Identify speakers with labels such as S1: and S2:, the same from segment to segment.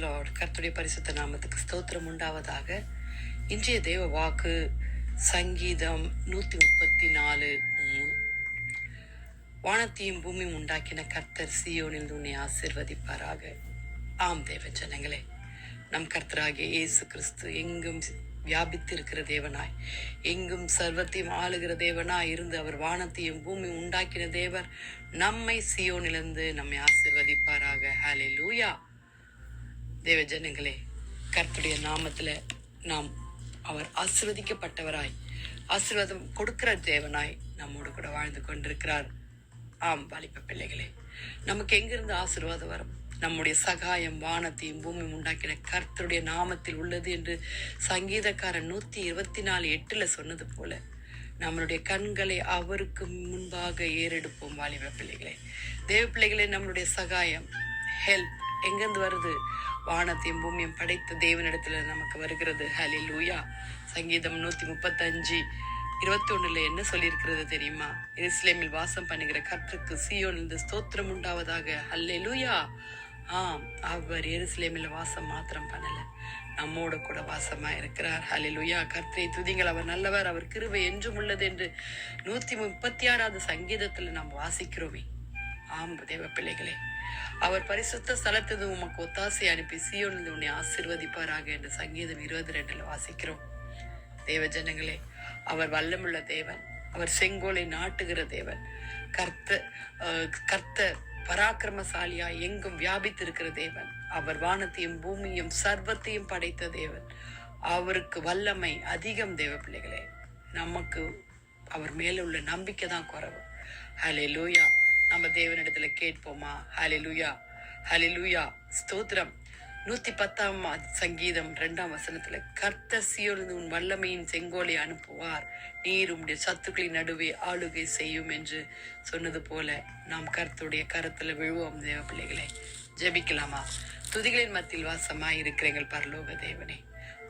S1: Lord. கர்த்தருடைய பரிசுத்த நாமத்துக்கு ஸ்தோத்திரம் உண்டாவதாக. இன்றைய தேவ வாக்கு சங்கீதம் 134:3. வானத்தையும் பூமியும் உண்டாக்கின கர்த்தர் சீயோனில் உன்னை ஆசீர்வதிப்பாராக. ஆம் தேவ ஜனங்களே, நம் கர்த்தராகிய இயேசு கிறிஸ்து எங்கும் வியாபித்து இருக்கிற தேவனாய், எங்கும் சர்வத்தையும் ஆளுகிற தேவனாய் இருந்து அவர் வானத்தையும் பூமியும் உண்டாக்கின தேவர் நம்மை சீயோனிலிருந்து நம்மை ஆசீர்வதிப்பாராக. ஹல்லேலூயா. தேவ ஜனங்களே, கர்த்தருடைய நாமத்துல நாம் அவர் ஆசீர்வதிக்கப்பட்டவராய், ஆசீர்வாதம் கொடுக்கிற தேவனாய் நம்மோடு கூட வாழ்ந்து கொண்டிருக்கிறார். ஆம் வாலிப பிள்ளைகளே, நமக்கு எங்கிருந்து ஆசீர்வாதம் வரும்? நம்முடைய சகாயம் வானத்தையும் பூமியும் உண்டாக்கின கர்த்தருடைய நாமத்தில் உள்ளது என்று சங்கீதக்காரன் 124:8 சொன்னது போல நம்மளுடைய கண்களை அவருக்கு முன்பாக ஏறெடுப்போம். வாலிப பிள்ளைகளே, தேவ பிள்ளைகளே, நம்மளுடைய சகாயம், ஹெல்ப் எங்கிருந்து வருது? வானத்தையும் பூமியும் படைத்த தேவனிடத்துல நமக்கு வருகிறது. ஹல்லேலூயா. சங்கீதம் 135:21 என்ன சொல்லியிருக்கிறது தெரியுமா? எருசலேமில் வாசம் பண்ணுகிற கர்த்தருக்கு சீயோனிலிருந்து ஸ்தோத்திரம் உண்டாவதாக. ஹல்லேலூயா. ஆம், அவர் எருசலேமில் வாசம் மாத்திரம் பண்ணல, நம்மோட கூட வாசமா இருக்கிறார். ஹல்லேலூயா. கர்த்தரை துதிங்கள், அவர் நல்லவர், அவர் கிருபை என்றும் உள்ளது என்று 136 சங்கீதத்துல நாம் வாசிக்கிறோமே. ஆம் தேவ பிள்ளைகளே, அவர் பரிசுத்த ஸ்தலத்திலிருந்து உமக்கு ஒத்தாசை அனுப்பி சீயோனில் உன்னை ஆசீர்வதிப்பாராக என்று சங்கீதம் 22 வாசிக்கிறோம். தேவ ஜனங்களே, அவர் வல்லமுள்ள தேவன், அவர் செங்கோலை நாட்டுகிற தேவன், கர்த்த பராக்கிரமசாலியா எங்கும் வியாபித்திருக்கிற தேவன், அவர் வானத்தையும் பூமியும் சர்வத்தையும் படைத்த தேவன், அவருக்கு வல்லமை அதிகம். தேவ பிள்ளைகளே, நமக்கு அவர் மேல உள்ள நம்பிக்கை தான் குறைவு. ஹல்லேலூயா. நம்ம தேவனிடத்துல கேட்போமா? ஹல்லேலூயா, ஹல்லேலூயா, ஸ்தோத்திரம். 110 சங்கீதம் 2 கர்த்தர் சீயோனிலிருந்து உன் வல்லமையின் செங்கோலை அனுப்புவார், நீர் உம்முடைய சத்துக்களின் நடுவே ஆளுகை செய்யும் என்று சொன்னது போல நாம் கர்த்தருடைய கரத்துல விழுவோம். தேவ பிள்ளைகளை, ஜெபிக்கலாமா? துதிகளின் மத்தியில் வாசமாய் இருக்கிற எங்கள் பரலோக தேவனே,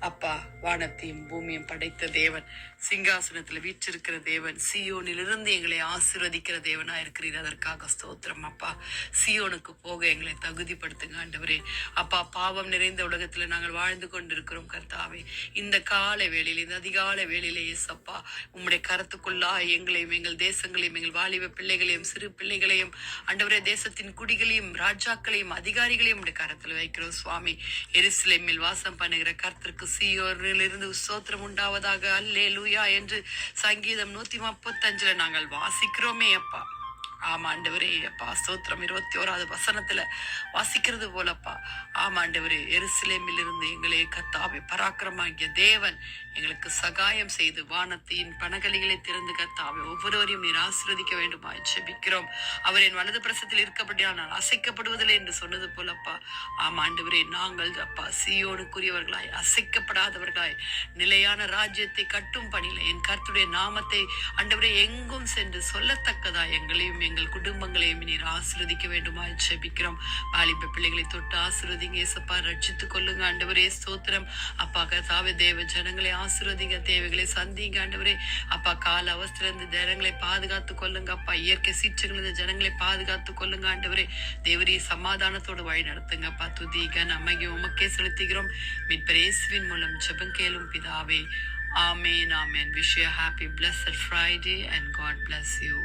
S1: அப்பா, வானத்தையும் பூமியும் படைத்த தேவன், சிங்காசனத்துல வீற்றிருக்கிற தேவன், சீயோனிலிருந்து எங்களை ஆசீர்வதிக்கிற தேவனா இருக்கிறீர். அதற்காக ஸ்தோத்திரம் அப்பா. சீயோனுக்கு போக எங்களை தகுதிப்படுத்துங்க ஆண்டவரே. அப்பா, பாவம் நிறைந்த உலகத்துல நாங்கள் வாழ்ந்து கொண்டிருக்கிறோம் கர்த்தாவே. இந்த காலை வேளையில, இந்த அதிகாலை வேளையில ஏசப்பா, உம்முடைய கரத்துக்குள்ளா எங்களையும் எங்கள் தேசங்களையும் எங்கள் வாலிப பிள்ளைகளையும் சிறு பிள்ளைகளையும் ஆண்டவரே, தேசத்தின் குடிகளையும் ராஜாக்களையும் அதிகாரிகளையும் உடைய கரத்துல வைக்கிறோம் சுவாமி. எருசலேமில் வாசம் பண்ணுகிற கர்த்தருக்கு சீயோனிலிருந்து ஸ்தோத்திரம் உண்டாவதாக. அல்லேலூயா என்று சங்கீதம் 135 நாங்கள் வாசிக்கிறோமே அப்பா. ஆமா ஆண்டவரே, அப்பா ஸ்தோத்திரம். 21 வாசிக்கிறது போலப்பா. ஆமா ஆண்டவரே, எருசலேமில் இருந்து எங்களே கர்த்தாவே பராக்கிரமாகிய தேவன் எங்களுக்கு சகாயம் செய்து வானத்தின் பனகலிகளை திறந்து கர்த்தாவே ஒவ்வொருவரையும் நீர் ஆசீர்வதிக்க வேண்டுமா ஜெபிக்கிறோம். அவர் என் வலது பிரசத்தில் இருக்கப்படியால் நான் அசைக்கப்படுவதில்லை என்று சொன்னது போலப்பா. ஆமா ஆண்டவரே, நாங்கள் அப்பா சீயோனுக்குரியவர்களாய், அசைக்கப்படாதவர்களாய், நிலையான ராஜ்யத்தை கட்டும் பணியில என் கர்த்தருடைய நாமத்தை ஆண்டவரே எங்கும் சென்று சொல்லத்தக்கதா எங்களையும் எங்கள் குடும்பங்களையும் நீர் ஆசீர்வதிக்க வேண்டுமா ஜெபிக்கிறோம். வாலிப பிள்ளைகளை தொட்டு ஆசீர்வதிங்க ஏசப்பா, ரட்சித்துக் கொள்ளுங்க ஆண்டவரே. ஸ்தோத்திரம் அப்பா. கர்த்தாவே, தேவ ஜனங்களை ஆசீர்வதிங்க, தேவைகளை சந்திங்க ஆண்டவரே. அப்பா, கால அவஸ்திலிருந்து ஜனங்களை பாதுகாத்து கொள்ளுங்க அப்பா. இயற்கை சீற்றங்களிலிருந்து ஜனங்களை பாதுகாத்து கொள்ளுங்க ஆண்டவரே. தேவரே, சமாதானத்தோடு வழி நடத்துங்க அப்பா. துதிக நம்மை உமக்கே செலுத்துகிறோம். மீட்பர் இயேசுவின் மூலம் ஜெபம் கேளும் பிதாவே. ஆமென், ஆமென். Wish you a happy blessed Friday and God bless you.